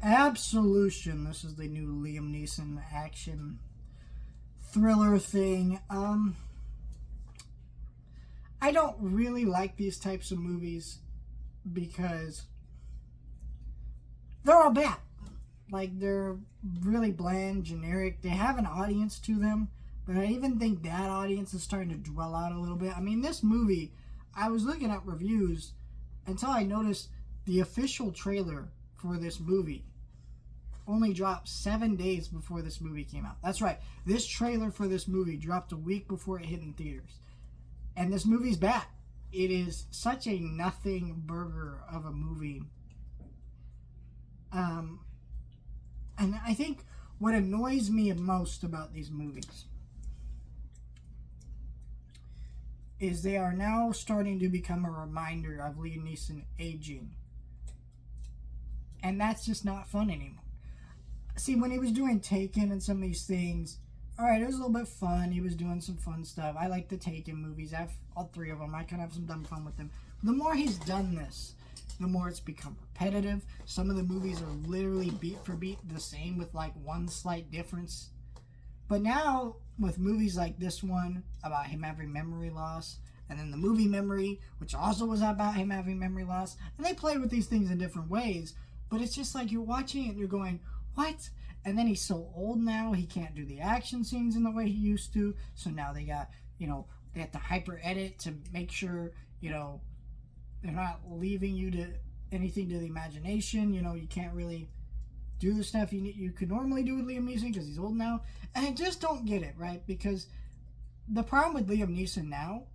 Absolution. This is the new Liam Neeson action thriller thing. I don't really like these types of movies because they're all bad. Like, they're really bland, generic. They have an audience to them, but I even think that audience is starting to dwell out a little bit. I mean, this movie, I was looking at reviews until I noticed the official trailer for this movie only dropped 7 days before this movie came out. That's right. This trailer for this movie dropped a week before it hit in theaters. And this movie's bad. It is such a nothing burger of a movie. And I think what annoys me most about these movies is they are now starting to become a reminder of Liam Neeson aging. And that's just not fun anymore. See, when he was doing Taken and some of these things, alright, it was a little bit fun. He was doing some fun stuff. I like the Taken movies. I have all three of them. I can have some dumb fun with them. The more he's done this, the more it's become repetitive. Some of the movies are literally beat for beat the same with like one slight difference. But now, with movies like this one, about him having memory loss, and then the movie Memory, which also was about him having memory loss, and they play with these things in different ways, but it's just like you're watching it and you're going, what? And then he's so old now, he can't do the action scenes in the way he used to, so now they got, they have to hyper edit to make sure, they're not leaving you to anything to the imagination. You can't really do the stuff you could normally do with Liam Neeson because he's old now. And I just don't get it, right? Because the problem with Liam Neeson now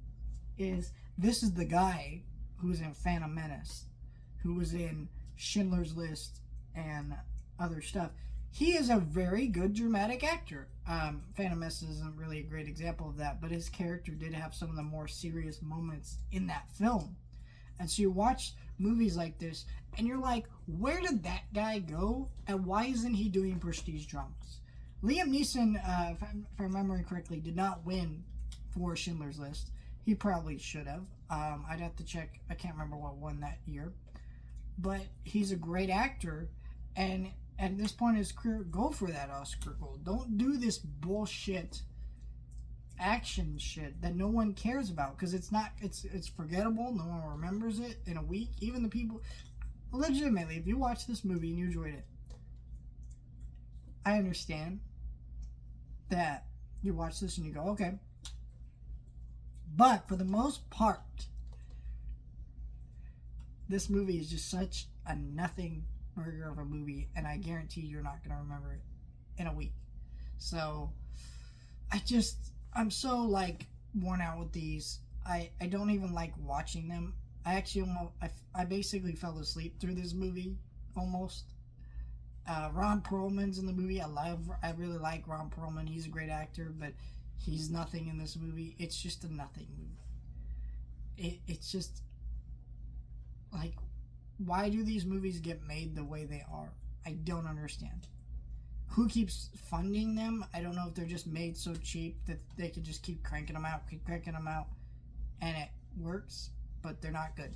is this is the guy who's in Phantom Menace, who was in Schindler's List and other stuff. He is a very good dramatic actor. Phantom Menace isn't really a great example of that, but his character did have some of the more serious moments in that film. And so you watch movies like this, and you're like, where did that guy go? And why isn't he doing prestige dramas? Liam Neeson, if I'm remembering correctly, did not win for Schindler's List. He probably should have. I'd have to check. I can't remember what won that year. But he's a great actor, and at this point in his career, go for that Oscar gold. Don't do this bullshit action shit that no one cares about because it's forgettable. No one remembers it in a week. Even the people, legitimately, if you watch this movie and you enjoyed it, I understand that you watch this and you go, okay. But for the most part, this movie is just such a nothing burger of a movie, and I guarantee you're not going to remember it in a week. So I'm so worn out with these. I don't even like watching them. I basically fell asleep through this movie almost. Ron Perlman's in the movie. I really like Ron Perlman. He's a great actor, but he's nothing in this movie. It's just a nothing movie. It's just like, why do these movies get made the way they are? I don't understand. Who keeps funding them? I don't know if they're just made so cheap that they could just keep cranking them out, and it works, but they're not good.